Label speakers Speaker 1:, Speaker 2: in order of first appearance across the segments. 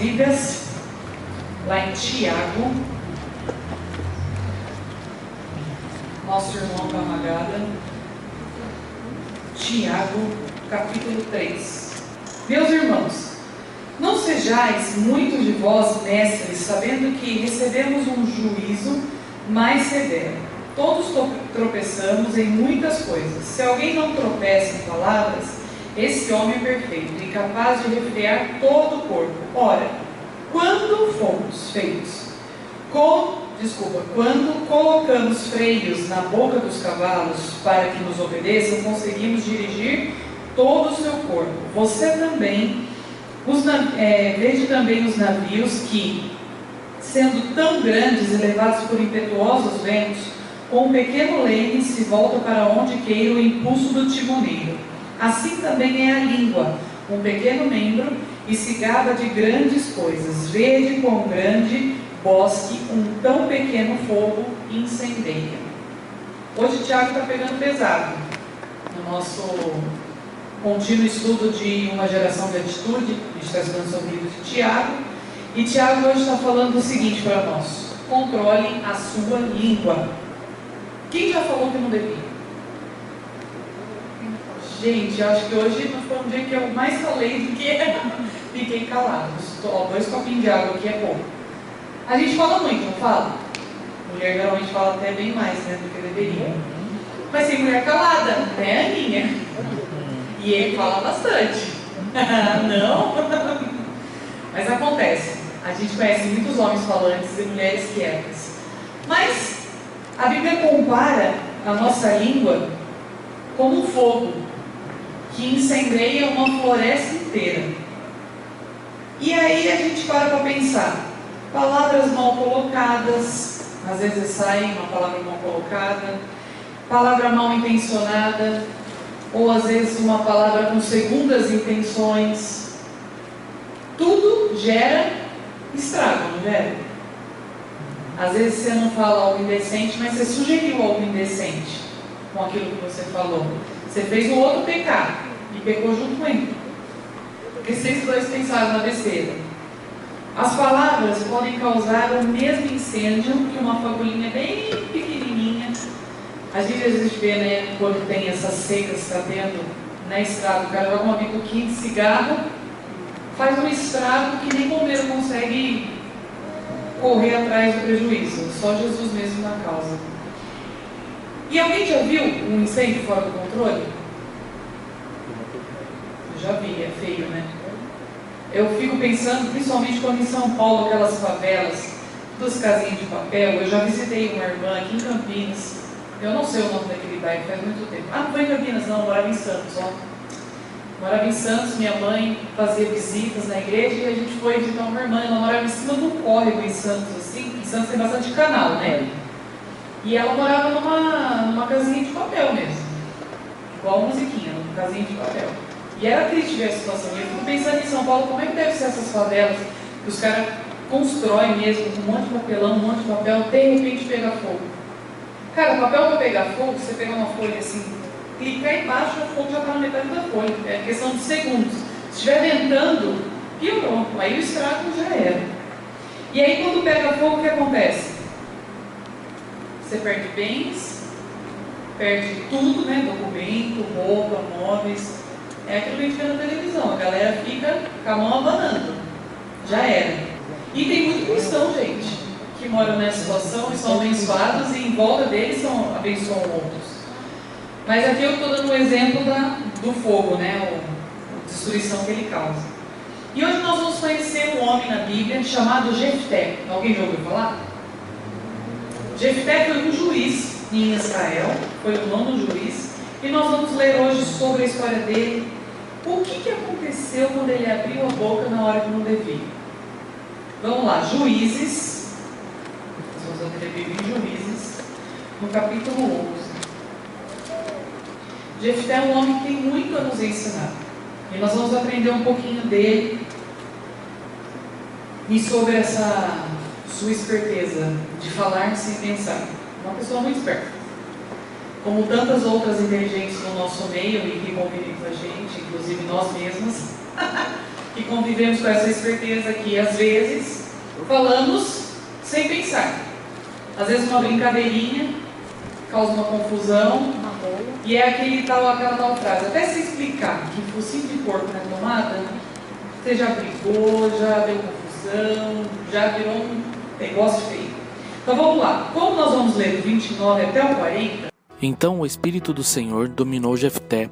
Speaker 1: Bíblias, lá em Tiago, nosso irmão Camagada, Tiago, capítulo 3. Meus irmãos, não sejais muitos de vós mestres, sabendo que recebemos um juízo mais severo. Todos tropeçamos em muitas coisas. Se alguém não tropeça em palavras, esse homem é perfeito e capaz de refrear todo o corpo. Ora, quando colocamos freios na boca dos cavalos para que nos obedeçam, conseguimos dirigir todo o seu corpo. Você também, veja também os navios que, sendo tão grandes e levados por impetuosos ventos, com um pequeno leme se volta para onde queira o impulso do timoneiro. Assim também é a língua, um pequeno membro, e se gaba de grandes coisas. Vede quão grande bosque um tão pequeno fogo incendeia. Hoje o Tiago está pegando pesado no nosso contínuo estudo de uma geração de atitude. A gente está estudando sobre o livro de Tiago, e Tiago hoje está falando o seguinte para nós: controle a sua língua. Quem já falou que não devia? Gente, eu acho que hoje foi um dia que eu mais falei do que fiquei calado. 2 copinhos de água aqui é pouco. A gente fala muito, não fala? Mulher geralmente fala até bem mais, né, do que deveria. Mas tem mulher calada, né, Aninha? E ele fala bastante. Não? Mas acontece. A gente conhece muitos homens falantes e mulheres quietas. Mas a Bíblia compara a nossa língua como um fogo que incendeia uma floresta inteira. E aí a gente para pensar, palavras mal colocadas, às vezes sai uma palavra mal colocada, palavra mal intencionada, ou às vezes uma palavra com segundas intenções, tudo gera estrago, não gera? Às vezes você não fala algo indecente, mas você sugeriu algo indecente com aquilo que você falou. Você fez o outro pecar e pecou junto com ele. Porque vocês dois pensaram na besteira. As palavras podem causar o mesmo incêndio que uma fagulhinha bem pequenininha. A gente às vezes vê, né, quando tem essas secas que está tendo na estrada, o cara joga uma bituquinha de cigarro, faz um estrago que nem bombeiro consegue correr atrás do prejuízo. Só Jesus mesmo na causa. E alguém já viu um incêndio fora do controle? Eu já vi, é feio, né? Eu fico pensando, principalmente quando em São Paulo, aquelas favelas, das casinhas de papel. Eu já visitei uma irmã aqui em Campinas. Eu não sei o nome daquele bairro, faz muito tempo. Ah, não foi em Campinas não, eu morava em Santos, ó. Morava em Santos, minha mãe fazia visitas na igreja e a gente foi visitar uma irmã. Ela morava em cima de um córrego em Santos, assim. Em Santos tem bastante canal, né? E ela morava numa casinha de papel mesmo. Igual a musiquinha, numa casinha de papel. E era triste ver a situação. E eu fico pensando em São Paulo, como é que deve ser essas favelas que os caras constroem mesmo, com um monte de papelão, um monte de papel, de repente pega fogo. Cara, papel para pegar fogo, você pegar uma folha assim, clicar embaixo, o fogo já está na metade da folha. É questão de segundos. Se estiver ventando, piorou. Aí o estrago já era. E aí quando pega fogo, o que acontece? Você perde bens, perde tudo, né? Documento, roupa, móveis. É aquilo que a gente vê na televisão. A galera fica com a mão abanando. Já era. E tem muito cristão, gente, que moram nessa situação e são abençoados, e em volta deles abençoam outros. Mas aqui eu estou dando um exemplo do fogo, né? A destruição que ele causa. E hoje nós vamos conhecer um homem na Bíblia chamado Jefté. Alguém já ouviu falar? Jefté foi um juiz em Israel, foi o 9º juiz, e nós vamos ler hoje sobre a história dele. O que aconteceu quando ele abriu a boca na hora que não devia? Vamos lá, Juízes, nós vamos abrir a Bíblia em Juízes, no capítulo 11. Jefté é um homem que tem muito a nos ensinar, e nós vamos aprender um pouquinho dele e sobre essa sua esperteza de falar sem pensar. Uma pessoa muito esperta, como tantas outras inteligentes no nosso meio e que convivem com a gente, inclusive nós mesmas. que convivemos com essa esperteza que às vezes falamos sem pensar. Às vezes uma brincadeirinha causa uma confusão, e é aquela tal frase, até se explicar que focinho de porco na tomada, você já brigou, já deu confusão, já virou um negócio feio. Então vamos lá, como nós vamos ler do 29 até o 40...
Speaker 2: Então o Espírito do Senhor dominou Jefté,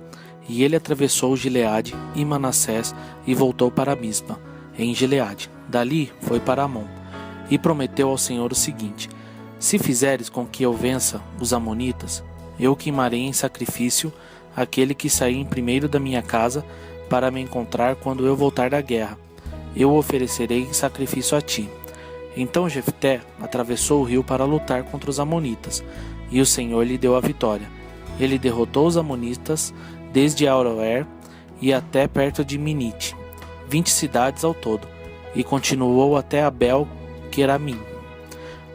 Speaker 2: e ele atravessou Gileade e Manassés e voltou para Mispa, em Gileade. Dali foi para Amon, e prometeu ao Senhor o seguinte: se fizeres com que eu vença os amonitas, eu queimarei em sacrifício aquele que sair em primeiro da minha casa para me encontrar quando eu voltar da guerra. Eu o oferecerei em sacrifício a ti. Então Jefté atravessou o rio para lutar contra os amonitas, e o Senhor lhe deu a vitória. Ele derrotou os amonitas desde Aroer e até perto de Minite, 20 cidades ao todo, e continuou até Abel-Queramim.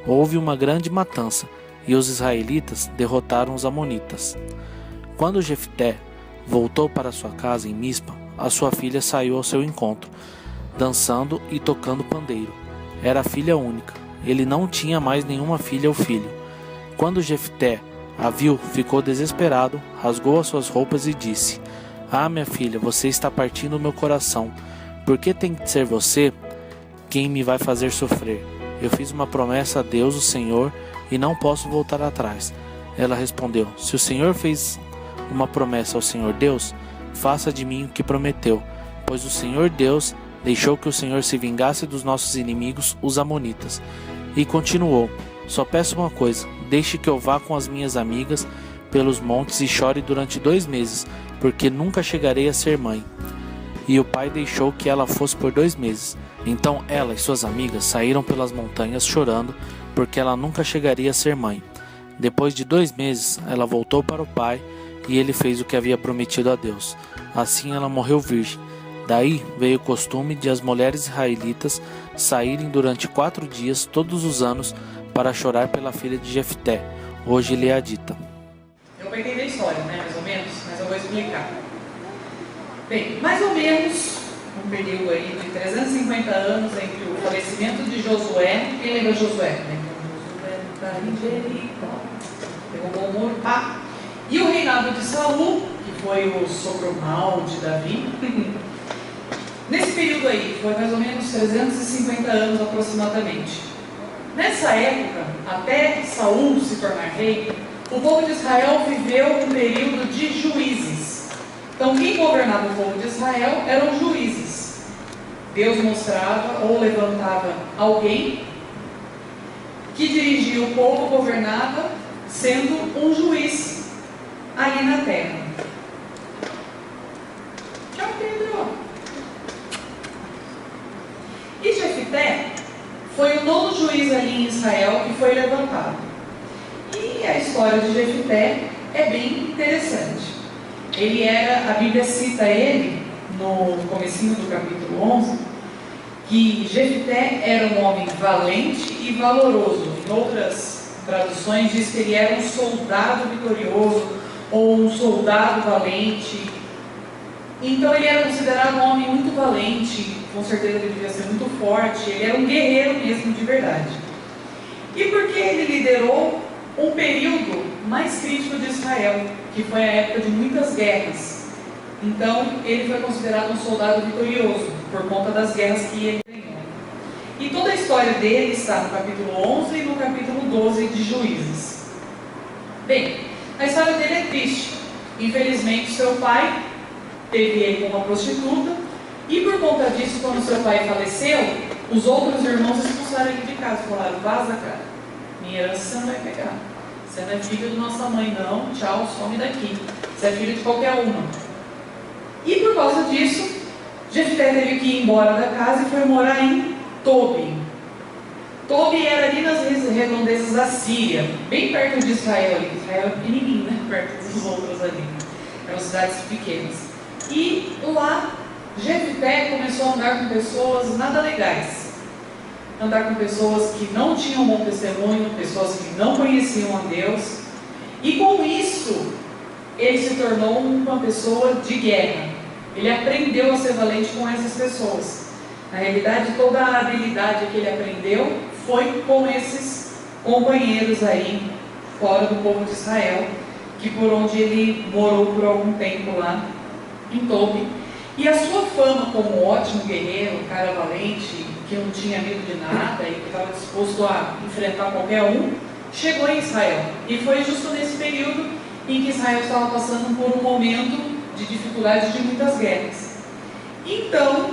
Speaker 2: Houve uma grande matança, e os israelitas derrotaram os amonitas. Quando Jefté voltou para sua casa em Mispa, a sua filha saiu ao seu encontro, dançando e tocando pandeiro. Era filha única, ele não tinha mais nenhuma filha ou filho. Quando Jefté a viu, ficou desesperado, rasgou as suas roupas e disse: ah, minha filha, você está partindo o meu coração. Por que tem que ser você quem me vai fazer sofrer? Eu fiz uma promessa a Deus, o Senhor, e não posso voltar atrás. Ela respondeu: se o Senhor fez uma promessa ao Senhor Deus, faça de mim o que prometeu, pois o Senhor Deus deixou que o Senhor se vingasse dos nossos inimigos, os amonitas. E continuou: só peço uma coisa, deixe que eu vá com as minhas amigas pelos montes e chore durante 2 meses, porque nunca chegarei a ser mãe. E o pai deixou que ela fosse por 2 meses. Então ela e suas amigas saíram pelas montanhas chorando, porque ela nunca chegaria a ser mãe. Depois de 2 meses, ela voltou para o pai, e ele fez o que havia prometido a Deus. Assim ela morreu virgem. Daí veio o costume de as mulheres israelitas saírem durante 4 dias todos os anos para chorar pela filha de Jefté, hoje gileadita.
Speaker 1: Eu peguei a história, né, mais ou menos, mas eu vou explicar. Bem, mais ou menos um período aí de 350 anos entre o falecimento de Josué. Quem lembra de Josué? Né? Josué está em Jericó, derrubou o muro, pá. E o reinado de Saul, que foi o sogro mau de Davi. Nesse período aí, foi mais ou menos 350 anos aproximadamente. Nessa época, até Saul se tornar rei, o povo de Israel viveu um período de juízes. Então, quem governava o povo de Israel eram os juízes. Deus mostrava ou levantava alguém que dirigia o povo, governava, sendo um juiz ali na terra. Tchau, Pedro. E Jefté foi o 9º juiz ali em Israel que foi levantado. E a história de Jefté é bem interessante. A Bíblia cita ele, no comecinho do capítulo 11, que Jefté era um homem valente e valoroso. Em outras traduções diz que ele era um soldado vitorioso, ou um soldado valente. Então ele era considerado um homem muito valente, com certeza ele devia ser muito forte, ele era um guerreiro mesmo de verdade. E porque ele liderou um período mais crítico de Israel, que foi a época de muitas guerras. Então ele foi considerado um soldado vitorioso, por conta das guerras que ele ganhou. E toda a história dele está no capítulo 11 e no capítulo 12 de Juízes. Bem, a história dele é triste. Infelizmente seu pai teve ele com uma prostituta, e por conta disso, quando seu pai faleceu, os outros irmãos expulsaram ele de casa, falaram: vaza, cara, minha herança você não vai pegar, você não é filho de nossa mãe não, tchau, some daqui, você é filho de qualquer uma. E por causa disso, Jefté teve que ir embora da casa e foi morar em Tobi. Tobi era ali nas redondezas da Síria, bem perto de Israel ali. Israel é pequenininho, né? Perto dos outros ali, eram cidades pequenas. E lá, Jefté começou a andar com pessoas nada legais. Andar com pessoas que não tinham bom testemunho, pessoas que não conheciam a Deus. E com isso, ele se tornou uma pessoa de guerra. Ele aprendeu a ser valente com essas pessoas. Na realidade, toda a habilidade que ele aprendeu foi com esses companheiros aí, fora do povo de Israel, que por onde ele morou por algum tempo lá em Tobi. E a sua fama como ótimo guerreiro, um cara valente, que não tinha medo de nada e que estava disposto a enfrentar qualquer um, chegou em Israel. E foi justo nesse período em que Israel estava passando por um momento de dificuldades de muitas guerras. Então,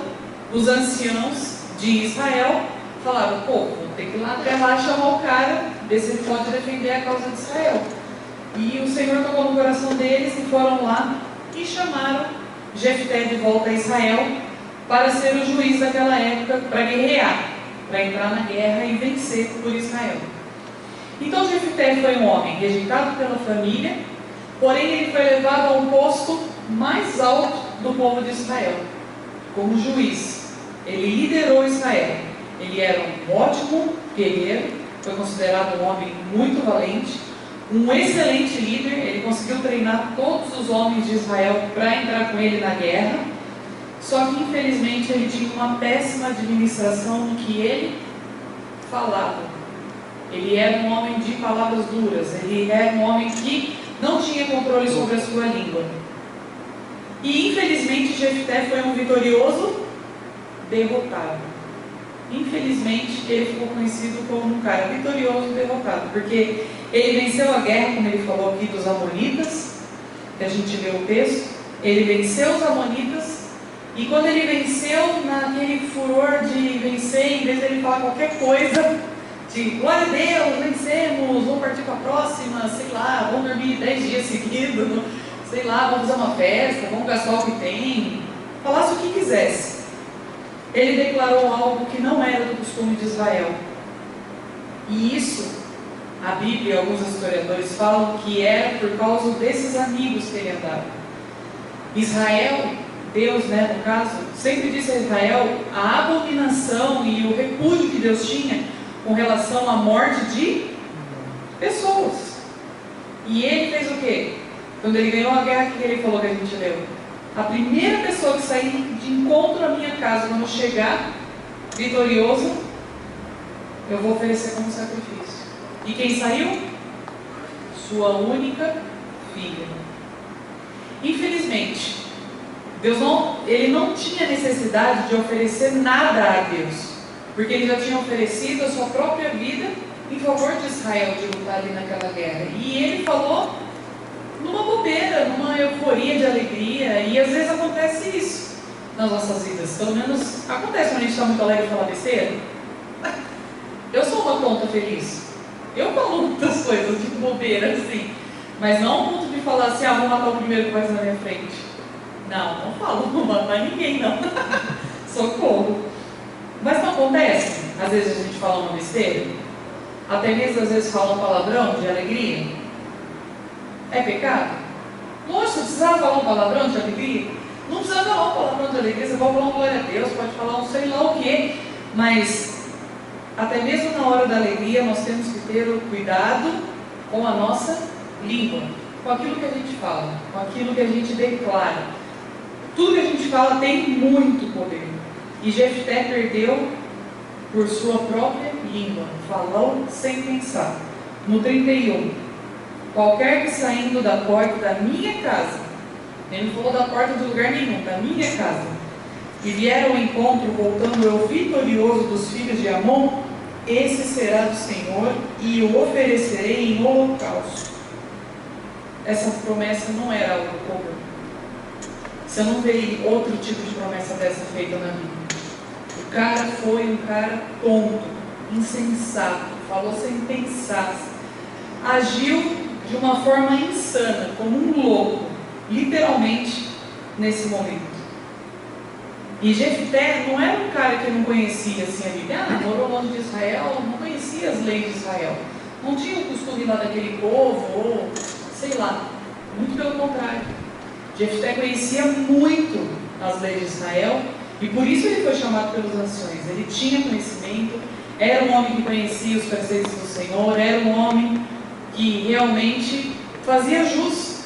Speaker 1: os anciãos de Israel falaram: pô, vou ter que ir lá até lá chamar o cara, ver se ele pode defender a causa de Israel. E o Senhor tocou no coração deles e foram lá e chamaram Jefté de volta a Israel para ser o juiz daquela época, para guerrear, para entrar na guerra e vencer por Israel. Então Jefté foi um homem rejeitado pela família, porém ele foi levado ao posto mais alto do povo de Israel, como juiz. Ele liderou Israel. Ele era um ótimo guerreiro, foi considerado um homem muito valente, um excelente líder. Ele conseguiu treinar todos os homens de Israel para entrar com ele na guerra. Só que infelizmente ele tinha uma péssima administração no que ele falava. Ele era um homem de palavras duras, ele era um homem que não tinha controle sobre a sua língua. E infelizmente Jefté foi um vitorioso derrotado. Infelizmente ele ficou conhecido como um cara vitorioso derrotado, porque ele venceu a guerra, como ele falou aqui, dos Amonitas, que a gente lê o texto. Ele venceu os Amonitas, e quando ele venceu, naquele furor de vencer, em vez de ele falar qualquer coisa, de glória a Deus, vencemos, vamos partir para a próxima, sei lá, vamos dormir 10 dias seguidos, sei lá, vamos fazer uma festa, vamos gastar o que tem, falasse o que quisesse. Ele declarou algo que não era do costume de Israel. E isso, a Bíblia e alguns historiadores falam que era por causa desses amigos que ele andava. Israel, Deus, no caso, sempre disse a Israel a abominação e o repúdio que Deus tinha com relação à morte de pessoas. E ele fez o quê? Quando ele ganhou a guerra, que ele falou que a gente leu? A primeira pessoa que sair de encontro à minha casa, quando eu chegar vitorioso, eu vou oferecer como sacrifício. E quem saiu? Sua única filha. Infelizmente, ele não tinha necessidade de oferecer nada a Deus, porque ele já tinha oferecido a sua própria vida em favor de Israel, de lutar ali naquela guerra. E ele falou numa bobeira, numa euforia de alegria, e às vezes acontece isso nas nossas vidas. Pelo menos acontece quando a gente está muito alegre e fala besteira. Eu sou uma tonta feliz. Eu falo muitas coisas de bobeira assim, mas não ao ponto de falar assim: vou matar o primeiro que vai na minha frente. Não falo, não vou matar ninguém, não. Socorro. Mas não acontece? Às vezes a gente fala uma besteira, até mesmo às vezes fala um palavrão de alegria. É pecado? Nossa, você precisava falar um palavrão de alegria? Não precisa falar um palavrão de alegria, você pode falar um glória a Deus, pode falar um sei lá o quê, mas até mesmo na hora da alegria nós temos que ter o cuidado com a nossa língua, com aquilo que a gente fala, com aquilo que a gente declara. Tudo que a gente fala tem muito poder. E Jefté perdeu por sua própria língua, falou sem pensar. No 31, qualquer que saindo da porta da minha casa, ele não falou da porta de lugar nenhum, da minha casa, e vier ao encontro, voltando eu vitorioso dos filhos de Amon, esse será do Senhor, e o oferecerei em holocausto. Essa promessa não era algo comum. Você não vê outro tipo de promessa dessa feita na Bíblia. O cara foi um cara tonto, insensato, falou sem pensar, agiu de uma forma insana, como um louco, literalmente, nesse momento. E Jefté não era um cara que não conhecia assim a Bíblia. Morou longe de Israel, não conhecia as leis de Israel, não tinha o costume lá daquele povo, ou sei lá, muito pelo contrário. Jefté conhecia muito as leis de Israel, e por isso ele foi chamado pelos anciões. Ele tinha conhecimento, era um homem que conhecia os preceitos do Senhor, era um homem que realmente fazia jus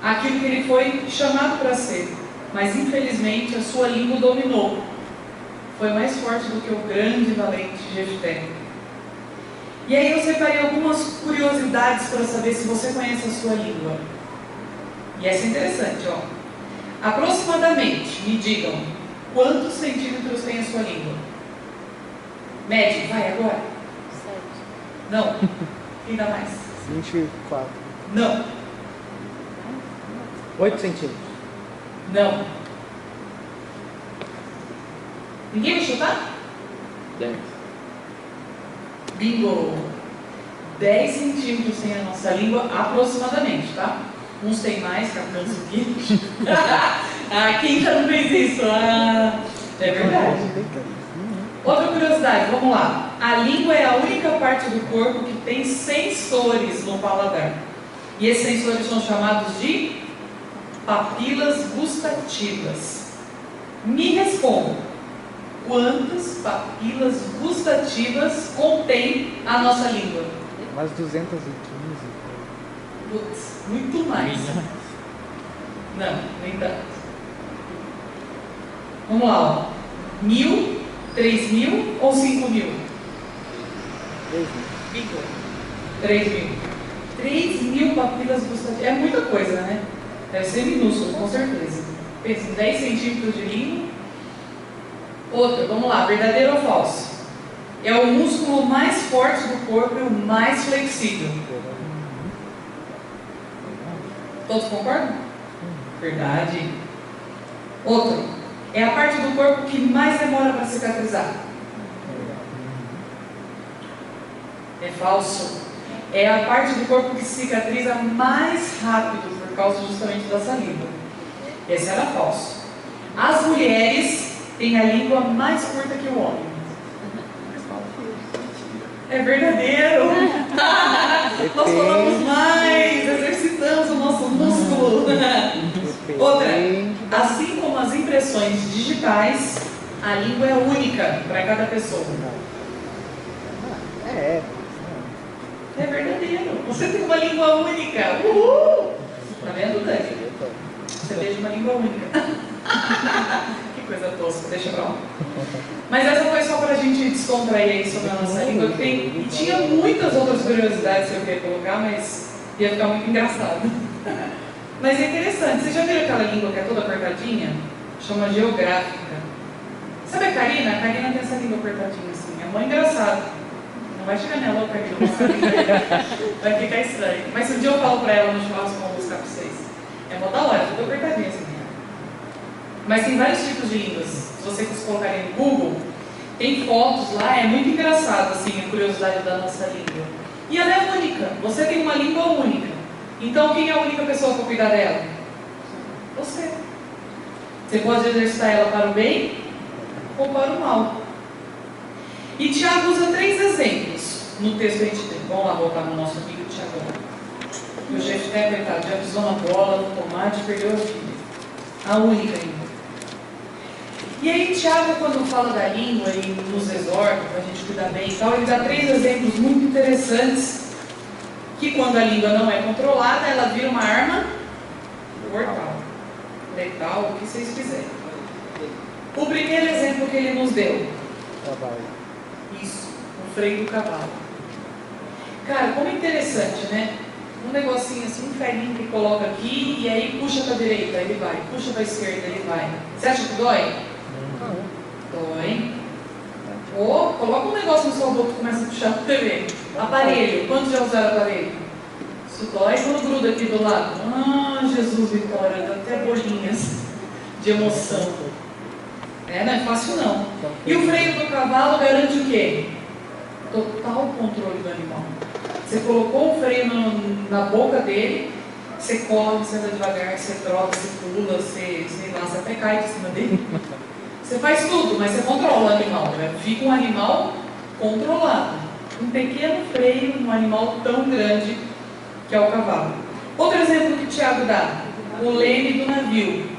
Speaker 1: àquilo que ele foi chamado para ser. mas infelizmente a sua língua dominou. Foi mais forte do que o grande e valente Jefté. E aí eu separei algumas curiosidades para saber se você conhece a sua língua. E essa é interessante, ó. Aproximadamente, me digam, quantos centímetros tem a sua língua? Médio, vai agora.
Speaker 3: 7.
Speaker 1: Não. Quem dá mais?
Speaker 4: 24.
Speaker 1: Não.
Speaker 4: 8 centímetros.
Speaker 1: Não. Ninguém vai chutar?
Speaker 4: 10.
Speaker 1: Bingo! 10 centímetros tem a nossa língua aproximadamente, tá? Uns tem mais, 14 quilos. Quem já não fez isso? É verdade. Outra curiosidade, vamos lá. A língua é a única parte do corpo que tem sensores no paladar. E esses sensores são chamados de papilas gustativas. Me responda, quantas papilas gustativas contém a nossa língua?
Speaker 4: Umas 215.
Speaker 1: Putz, muito mais. Não, nem tanto. Vamos lá, ó. 1.000, 3.000 ou 5.000? 3.000. 3.000 papilas gustativas. É muita coisa, né? Deve ser minúsculo, com certeza. Pensa em 10 centímetros de língua. Outra, vamos lá, verdadeiro ou falso? É o músculo mais forte do corpo e o mais flexível. Todos concordam? Verdade. Outro, é a parte do corpo que mais demora para cicatrizar. É falso. É a parte do corpo que cicatriza mais rápido por causa justamente da saliva. Esse era falso. As mulheres têm a língua mais curta que o homem. É verdadeiro. Nós falamos mais, exercitamos o nosso músculo. Outra, assim como as impressões digitais, a língua é única para cada pessoa. É verdadeiro. Você tem uma língua única. Uhul! Tá vendo, Dani? Você tem uma língua única. Que coisa tosca, deixa pra lá. Mas essa foi só pra gente descontrair aí sobre a nossa língua. E tinha muitas outras curiosidades que eu queria colocar, mas ia ficar muito engraçado. Mas é interessante. Vocês já viram aquela língua que é toda apertadinha? Chama geográfica. Sabe a Karina? A Karina tem essa língua apertadinha assim. É muito engraçado. Não vai chegar nela, Karina. Vai ficar estranho. Mas se um dia eu falo pra ela no churrasco, eu vou buscar pra vocês. É mó da hora, tudo apertadinho assim. Mas tem vários tipos de línguas. Se vocês colocarem no Google, tem fotos lá, é muito engraçado assim, a curiosidade da nossa língua. E ela é única. Você tem uma língua única. Então quem é a única pessoa para cuidar dela? Você. Você pode exercitar ela para o bem ou para o mal. E Tiago usa 3 exemplos no texto que a gente tem. Vamos lá voltar no nosso amigo Tiago. O Jefté, coitado, já pisou na bola, no tomate, perdeu a vida. A única língua. E aí Tiago, quando fala da língua e nos exorta para a gente cuidar bem e tal, ele dá 3 exemplos muito interessantes, que quando a língua não é controlada, ela vira uma arma mortal, letal, o que vocês quiserem. O primeiro exemplo que ele nos deu. Isso, o freio do cavalo. Cara, como é interessante, né? Um negocinho assim, um ferrinho que coloca aqui e aí puxa para a direita, ele vai. Puxa para a esquerda, ele vai. Você acha que dói? Dói. Ou coloca um negócio no seu boca e começa a puxar para TV. Aparelho. Quantos já usaram aparelho? Isso dói quando gruda aqui do lado. Ah, Jesus, Vitória, dá até bolinhas de emoção. Não é fácil não. E o freio do cavalo garante o quê? Total controle do animal. Você colocou o freio na boca dele, você corre, você anda devagar, você troca, você pula, você, sei lá, você até cai de cima dele. Você faz tudo, mas você controla o animal, né? Fica um animal controlado. Um pequeno freio num animal tão grande que é o cavalo. Outro exemplo que o Tiago dá, o leme do navio.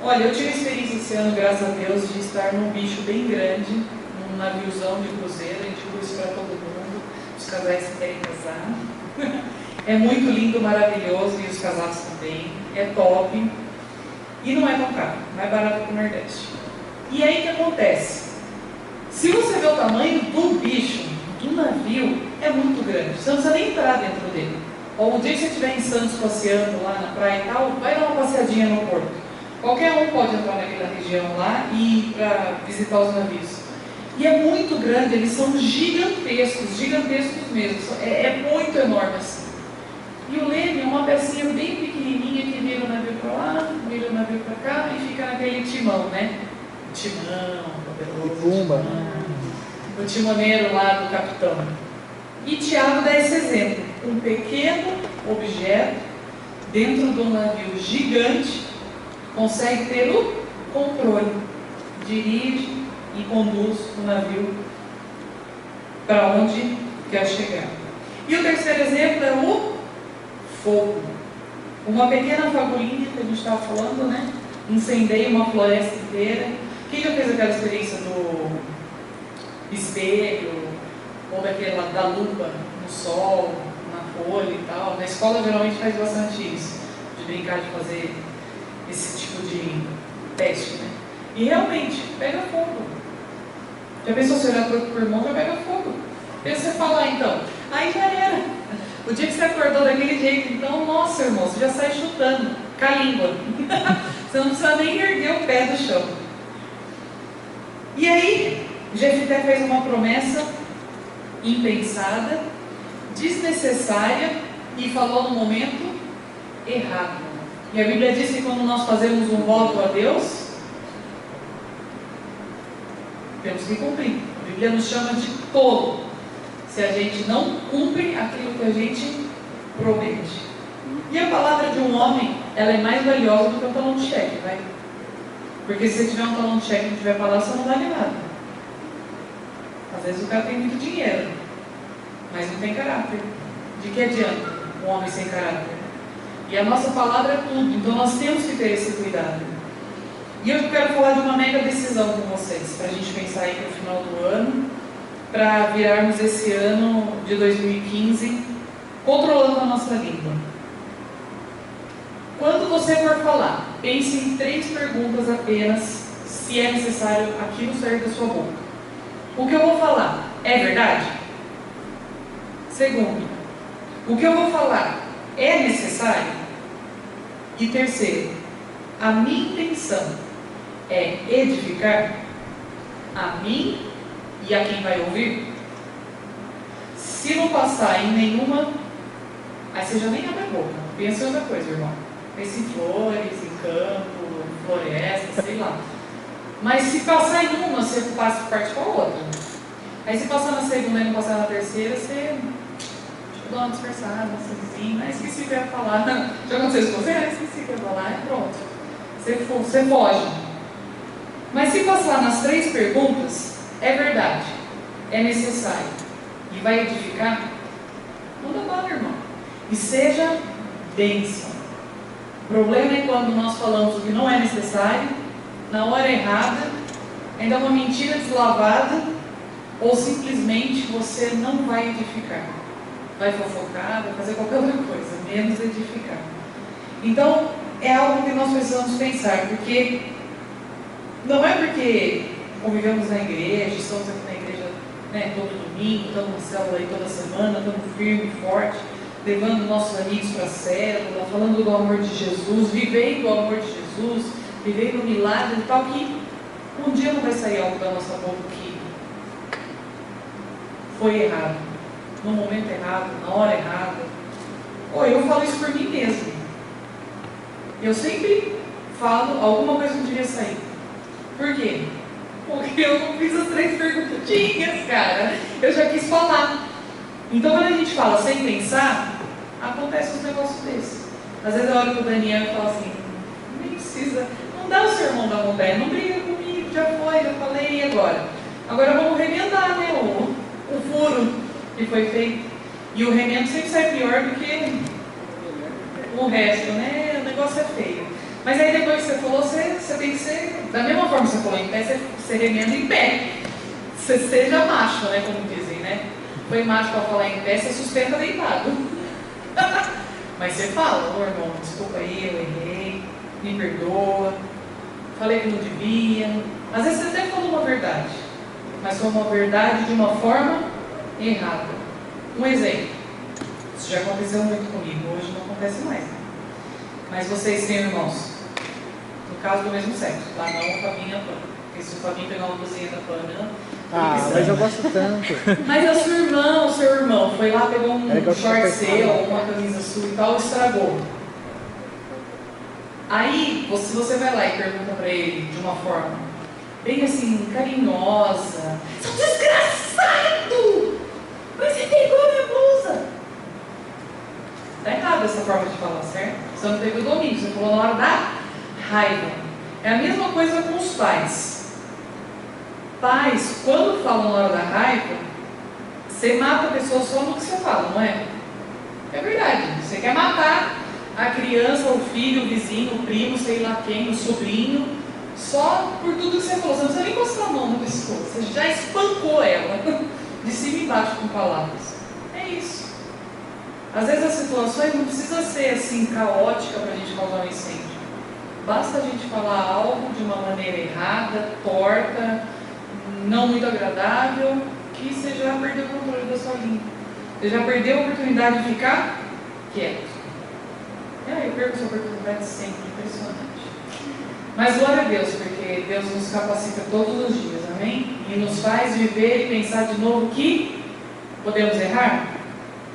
Speaker 1: Olha, eu tive experiência esse ano, graças a Deus, de estar num bicho bem grande, num naviozão de cruzeiro, a gente viu isso para todo mundo, os casais que querem casar. É muito lindo, maravilhoso, e os casados também, é top. E não é tão caro, mais barato que o Nordeste. E aí o que acontece? Se você vê o tamanho do bicho, do navio, é muito grande. Você não precisa nem entrar dentro dele. Ou um dia que você estiver em Santos passeando lá na praia e tal, vai dar uma passeadinha no porto. Qualquer um pode entrar naquela região lá e ir para visitar os navios. E é muito grande, eles são gigantescos, gigantescos mesmo. É muito enorme assim. E o leme é uma pecinha bem pequenininha que vira o navio para lá, vira o navio para cá e fica naquele timão, né? Timão, poderoso
Speaker 4: Pumba.
Speaker 1: timão. O timoneiro lá do capitão. E Tiago dá esse exemplo. Um pequeno objeto dentro de um navio gigante consegue ter o controle, dirige e conduz o navio para onde quer chegar. E o terceiro exemplo é o fogo. Uma pequena fagulhinha que a gente estava falando, né? Incendeia uma floresta inteira. Quem já fez aquela experiência do espelho ou daquela da lupa no sol, na folha e tal? Na escola geralmente faz bastante isso, de brincar de fazer esse tipo de teste, né? E realmente pega fogo. Já pensou se olhar para o irmão, já pega fogo. E você falar então, aí já era. O dia que você acordou daquele jeito, então, nossa irmão, você já sai chutando com a língua. Você não precisa nem erguer o pé do chão. E aí, Jefté fez uma promessa impensada, desnecessária e falou no momento errado. E a Bíblia diz que quando nós fazemos um voto a Deus, temos que cumprir. A Bíblia nos chama de tolo se a gente não cumpre aquilo que a gente promete. E a palavra de um homem, ela é mais valiosa do que um talão de cheque, vai? Porque se você tiver um talão de cheque e não tiver palavra, você não vale nada. Às vezes o cara tem muito dinheiro, mas não tem caráter. De que adianta um homem sem caráter? E a nossa palavra é tudo, então nós temos que ter esse cuidado. E eu quero falar de uma mega decisão com vocês, para a gente pensar aí para o final do ano, para virarmos esse ano de 2015 controlando a nossa língua. Quando você for falar, pense em 3 perguntas apenas, se é necessário aquilo sair da sua boca. O que eu vou falar é verdade? Segundo, o que eu vou falar é necessário? E terceiro, a minha intenção é edificar a mim e a quem vai ouvir? Se não passar em nenhuma, aí você já nem abre a boca. Pensa em outra coisa, irmão. Pensa em flores, em campo, floresta, sei lá. Mas se passar em uma, você passa por parte para a outra. Aí se passar na segunda e não passar na terceira, você dá uma dispersada, assim, esqueci o que eu ia falar. Já aconteceu isso com você? Esqueci o que eu ia falar, pronto. Você foge. Mas se passar nas 3 perguntas, é verdade, é necessário e vai edificar, manda bala, irmão. E seja bênção. O problema é quando nós falamos o que não é necessário, na hora errada, ainda uma mentira deslavada, ou simplesmente você não vai edificar. Vai fofocar, vai fazer qualquer outra coisa, menos edificar. Então, é algo que nós precisamos pensar, porque não é porque convivemos na igreja, estamos aqui na igreja, né, todo domingo, estamos na célula aí toda semana, estamos firme e forte, levando nossos amigos para a célula, falando do amor de Jesus, vivendo o amor de Jesus, vivendo o milagre e tal, que um dia não vai sair algo da nossa boca que foi errado, no momento errado, na hora errada. Ou eu falo isso por mim mesmo. Eu sempre falo alguma coisa que não devia sair. Por quê? Porque eu não fiz as 3 perguntinhas, cara. Eu já quis falar. Então, quando a gente fala sem pensar, acontece um negócio desse. Às vezes eu olho para o Daniel e falo assim, nem precisa, não dá o sermão da montanha, não briga comigo, já foi, já falei, e agora? Agora vamos remendar, né, o furo que foi feito. E o remendo sempre sai pior do que o resto, né? O negócio é feio. Mas aí depois que você falou, você tem que ser, da mesma forma que você falou em pé, você remenda em pé. Você seja macho, né? Como dizem, né? Foi macho para falar em pé, você sustenta deitado. Mas você fala, ô irmão, desculpa aí, eu errei. me perdoa, falei que não devia. Às vezes você até falou uma verdade, mas foi uma verdade de uma forma errada. Um exemplo, isso já aconteceu muito comigo, hoje não acontece mais, né? Mas vocês têm irmãos, no caso do mesmo sexo, tá? Não o Fabinho e a Pana, porque se o Fabinho pegar uma blusinha da Pana,
Speaker 4: mas eu gosto tanto.
Speaker 1: mas a sua irmã, o seu irmão, foi lá, pegou um short seu, uma camisa sua e tal, estragou. Aí, se você vai lá e pergunta pra ele de uma forma bem assim, carinhosa, seu desgraçado! Mas você pegou a minha blusa! Tá errado essa forma de falar, certo? Você não teve o domínio, você falou na hora da raiva. É a mesma coisa com os pais. Pais, quando falam na hora da raiva, você mata a pessoa só no que você fala, não é? É verdade. Você quer matar a criança, o filho, o vizinho, o primo, sei lá quem, o sobrinho, só por tudo que você falou. Você não precisa nem encostar a mão na pessoa. Você já espancou ela de cima e embaixo com palavras. É isso. Às vezes as situações não precisam ser assim caóticas para a gente causar um incêndio. Basta a gente falar algo de uma maneira errada, torta, não muito agradável, que você já perdeu o controle da sua língua. Você já perdeu a oportunidade de ficar quieto. Eu perco essa oportunidade sempre, impressionante. Mas glória a Deus, porque Deus nos capacita todos os dias, amém? E nos faz viver e pensar de novo que podemos errar.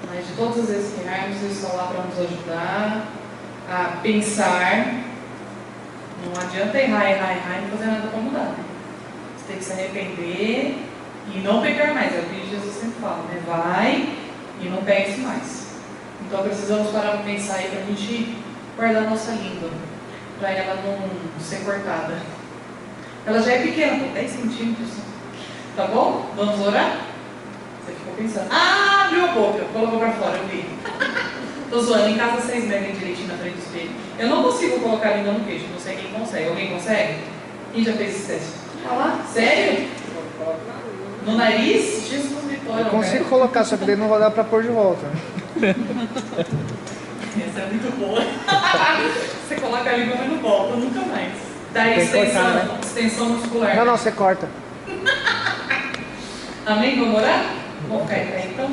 Speaker 1: Mas de todas as vezes que errarmos, Deus está lá para nos ajudar a pensar. Não adianta errar e não fazer nada para mudar, né? Você tem que se arrepender e não pecar mais. É o que Jesus sempre fala, né? Vai e não pegue mais. Então precisamos parar para pensar aí para a gente guardar a nossa língua, para ela não ser cortada. Ela já é pequena, tem 10 centímetros. Tá bom? Vamos orar? Você ficou pensando. Ah, abriu a boca, colocou para fora, eu vi. Tô zoando, em casa vocês medem direitinho na frente do espelho. Eu não consigo colocar a língua no queixo, não sei quem consegue. Alguém consegue? Quem já fez esse teste? Olha lá, sério? No nariz? Jesus, Vitória.
Speaker 4: Eu consigo colocar, só que daí não vai dar pra pôr de volta.
Speaker 1: Essa é muito boa. Você coloca a língua, mas não volta, nunca mais. Dá extensão,
Speaker 4: cortar, né?
Speaker 1: extensão muscular.
Speaker 4: Não, você corta.
Speaker 1: Amém? Vamos orar? Vamos ficar aí, então.